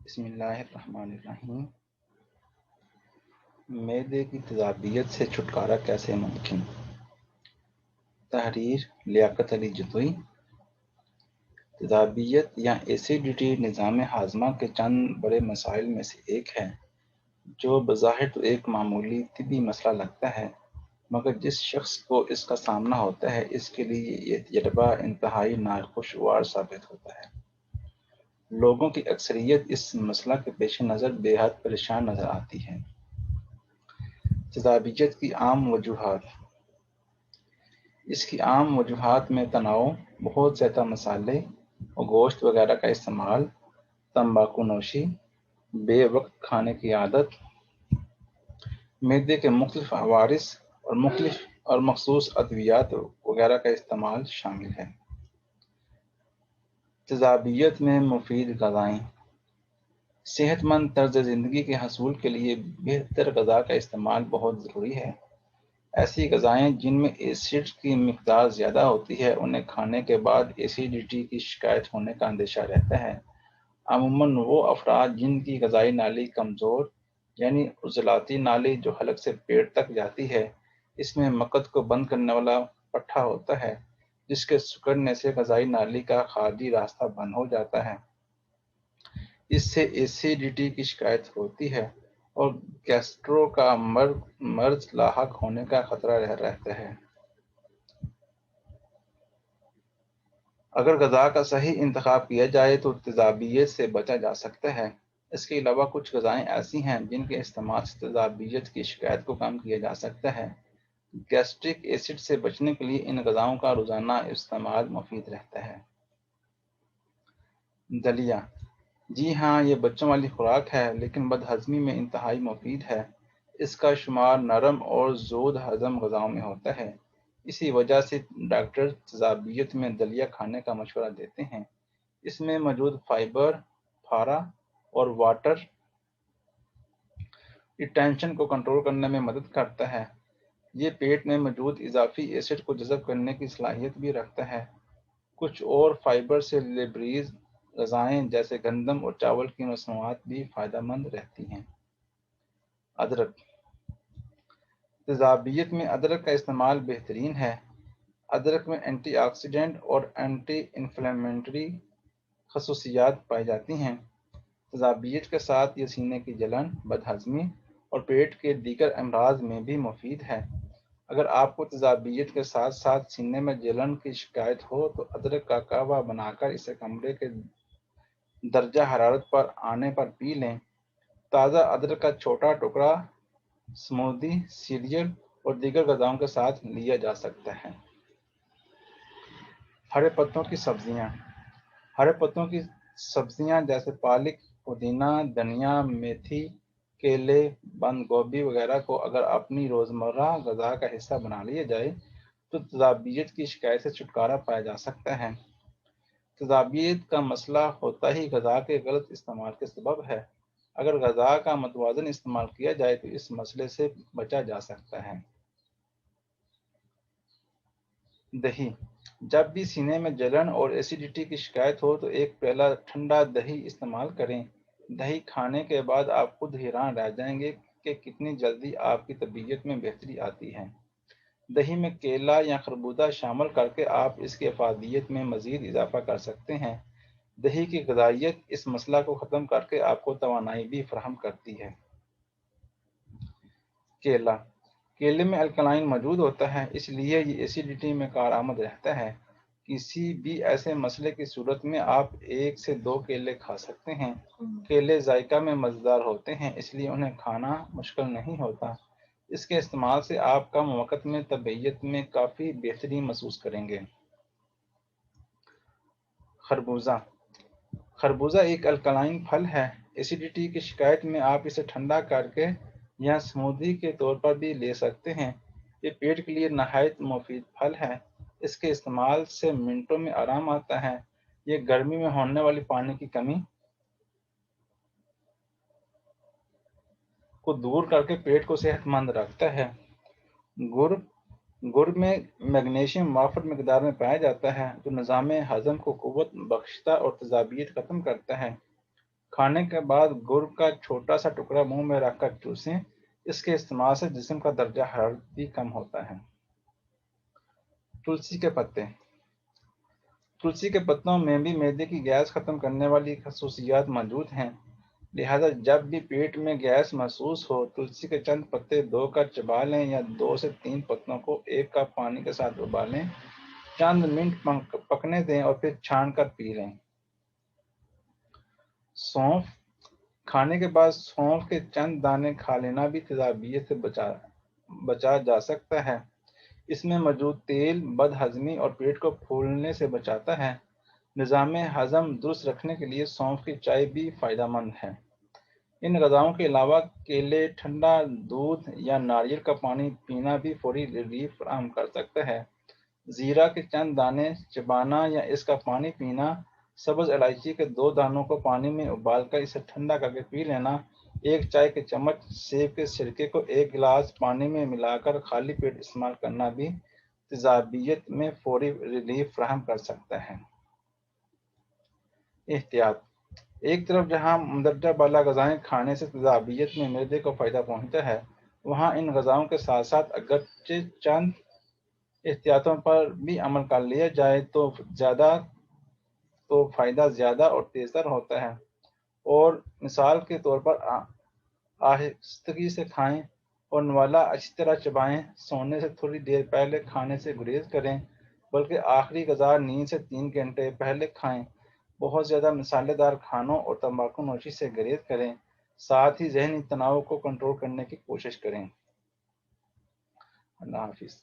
بسم اللہ الرحمن الرحیم۔ معدے کی تیزابیت سے چھٹکارا کیسے ممکن؟ تحریر لیاقت علی جتوئی۔ تیزابیت یا ایسیڈیٹی نظام ہاضمہ کے چند بڑے مسائل میں سے ایک ہے جو بظاہر تو ایک معمولی طبی مسئلہ لگتا ہے، مگر جس شخص کو اس کا سامنا ہوتا ہے اس کے لیے یہ تجربہ انتہائی ناخوشگوار ثابت ہوتا ہے۔ لوگوں کی اکثریت اس مسئلہ کے پیش نظر بے حد پریشان نظر آتی ہے۔ تیزابیت کی عام وجوہات۔ اس کی عام وجوہات میں تناؤ، بہت زیادہ مسالے اور گوشت وغیرہ کا استعمال، تمباکو نوشی، بے وقت کھانے کی عادت، معدے کے مختلف عوارض اور مخصوص ادویات وغیرہ کا استعمال شامل ہے۔ تیزابیت میں مفید غذائیں۔ صحت مند طرز زندگی کے حصول کے لیے بہتر غذا کا استعمال بہت ضروری ہے۔ ایسی غذائیں جن میں ایسڈ کی مقدار زیادہ ہوتی ہے انہیں کھانے کے بعد ایسیڈیٹی کی شکایت ہونے کا اندیشہ رہتا ہے۔ عموماً وہ افراد جن کی غذائی نالی کمزور یعنی عضلاتی نالی جو حلق سے پیٹ تک جاتی ہے، اس میں مقعد کو بند کرنے والا پٹھا ہوتا ہے جس کے سکڑنے سے غذائی نالی کا خارجی راستہ بند ہو جاتا ہے، اس سے ایسیڈیٹی کی شکایت ہوتی ہے اور گیسٹرو کا مرض لاحق ہونے کا خطرہ رہتا ہے۔ اگر غذا کا صحیح انتخاب کیا جائے تو تیزابیت سے بچا جا سکتا ہے۔ اس کے علاوہ کچھ غذائیں ایسی ہیں جن کے استعمال سے تیزابیت کی شکایت کو کم کیا جا سکتا ہے۔ گیسٹرک ایسڈ سے بچنے کے لیے ان غذاؤں کا روزانہ استعمال مفید رہتا ہے۔ دلیا۔ جی ہاں، یہ بچوں والی خوراک ہے لیکن بدہضمی میں انتہائی مفید ہے۔ اس کا شمار نرم اور زود ہضم غذاؤں میں ہوتا ہے۔ اسی وجہ سے ڈاکٹر تیزابیت میں دلیا کھانے کا مشورہ دیتے ہیں۔ اس میں موجود فائبر پھارا اور واٹر ریٹینشن کو کنٹرول کرنے میں مدد کرتا ہے۔ یہ پیٹ میں موجود اضافی ایسڈ کو جذب کرنے کی صلاحیت بھی رکھتا ہے۔ کچھ اور فائبر سے لیبریز غذائیں جیسے گندم اور چاول کی مصنوعات بھی فائدہ مند رہتی ہیں۔ ادرک۔ تیزابیت میں ادرک کا استعمال بہترین ہے۔ ادرک میں اینٹی آکسیڈنٹ اور اینٹی انفلیمیٹری خصوصیات پائی جاتی ہیں۔ تیزابیت کے ساتھ یہ سینے کی جلن، بدہضمی اور پیٹ کے دیگر امراض میں بھی مفید ہے۔ اگر آپ کو تیزابیت کے ساتھ ساتھ سینے میں جلن کی شکایت ہو تو ادرک کا قہوہ بنا کر اسے کمرے کے درجہ حرارت پر آنے پر پی لیں۔ تازہ ادرک کا چھوٹا ٹکڑا سموودی، سیریل اور دیگر غذاؤں کے ساتھ لیا جا سکتا ہے۔ ہرے پتوں کی سبزیاں۔ ہرے پتوں کی سبزیاں جیسے پالک، پودینہ، دھنیا، میتھی، کیلے، بند گوبھی وغیرہ کو اگر اپنی روزمرہ غذا کا حصہ بنا لیا جائے تو تیزابیت کی شکایت سے چھٹکارا پایا جا سکتا ہے۔ تیزابیت کا مسئلہ ہوتا ہی غذا کے غلط استعمال کے سبب ہے۔ اگر غذا کا متوازن استعمال کیا جائے تو اس مسئلے سے بچا جا سکتا ہے۔ دہی۔ جب بھی سینے میں جلن اور ایسیڈیٹی کی شکایت ہو تو ایک پیالہ ٹھنڈا دہی استعمال کریں۔ دہی کھانے کے بعد آپ خود حیران رہ جائیں گے کہ کتنی جلدی آپ کی طبیعت میں بہتری آتی ہے۔ دہی میں کیلا یا خربوزہ شامل کر کے آپ اس کی افادیت میں مزید اضافہ کر سکتے ہیں۔ دہی کی غذائیت اس مسئلہ کو ختم کر کے آپ کو توانائی بھی فراہم کرتی ہے۔ کیلا۔ کیلے میں الکلائن موجود ہوتا ہے، اس لیے یہ ایسیڈیٹی میں کارآمد رہتا ہے۔ کسی بھی ایسے مسئلے کی صورت میں آپ 1 سے 2 کیلے کھا سکتے ہیں۔ کیلے ذائقہ میں مزیدار ہوتے ہیں، اس لیے انہیں کھانا مشکل نہیں ہوتا۔ اس کے استعمال سے آپ کم وقت میں طبیعت میں کافی بہتری محسوس کریں گے۔ خربوزہ۔ خربوزہ ایک الکلائن پھل ہے۔ ایسیڈیٹی کی شکایت میں آپ اسے ٹھنڈا کر کے یا سموودی کے طور پر بھی لے سکتے ہیں۔ یہ پیٹ کے لیے نہایت مفید پھل ہے۔ اس کے استعمال سے منٹوں میں آرام آتا ہے۔ یہ گرمی میں ہونے والی پانی کی کمی کو دور کر کے پیٹ کو صحت مند رکھتا ہے۔ گڑ میں میگنیشیم وافر مقدار میں پایا جاتا ہے جو نظام ہضم کو قوت بخشتا اور تیزابیت ختم کرتا ہے۔ کھانے کے بعد گڑ کا چھوٹا سا ٹکڑا منہ میں رکھ کر چوسیں، اس کے استعمال سے جسم کا درجہ حرارت بھی کم ہوتا ہے۔ تلسی کے پتے۔ تلسی کے پتوں میں بھی معدے کی گیس ختم کرنے والی خصوصیات موجود ہیں، لہذا جب بھی پیٹ میں گیس محسوس ہو، تلسی کے چند پتے دھو کر چبا لیں یا 2 سے 3 پتوں کو 1 کپ پانی کے ساتھ ابالیں، چند منٹ پکنے دیں اور پھر چھان کر پی لیں۔ سونف۔ کھانے کے بعد سونف کے چند دانے کھا لینا بھی تیزابیت سے بچا جا سکتا ہے۔ اس میں موجود تیل بد ہضمی اور پیٹ کو پھولنے سے بچاتا ہے۔ نظام ہضم درست رکھنے کے لیے سونف کی چائے بھی فائدہ مند ہے۔ ان غذاؤں کے علاوہ کیلے، ٹھنڈا دودھ یا ناریل کا پانی پینا بھی فوری ریلیف فراہم کر سکتا ہے۔ زیرہ کے چند دانے چبانا یا اس کا پانی پینا، سبز الائچی کے 2 دانوں کو پانی میں ابال کر اسے ٹھنڈا کر کے پی لینا، 1 چائے کے چمچ سیب کے سرکے کو 1 گلاس پانی میں ملا کر خالی پیٹ استعمال کرنا بھی تیزابیت میں فوری ریلیف فراہم کر سکتا ہے۔ احتیاط۔ ایک طرف جہاں مندرجہ بالا غذائیں کھانے سے تیزابیت میں معدے کو فائدہ پہنچتا ہے، وہاں ان غذاؤں کے ساتھ ساتھ اگرچہ چند احتیاطوں پر بھی عمل کر لیا جائے تو فائدہ زیادہ اور تیزتر ہوتا ہے۔ اور مثال کے طور پر آہستگی سے کھائیں اور نوالا اچھی طرح چبائیں، سونے سے تھوڑی دیر پہلے کھانے سے گریز کریں، بلکہ آخری غذا نیند سے 3 گھنٹے پہلے کھائیں، بہت زیادہ مسالے دار کھانوں اور تمباکو نوشی سے گریز کریں، ساتھ ہی ذہنی تناؤ کو کنٹرول کرنے کی کوشش کریں۔ اللہ حافظ۔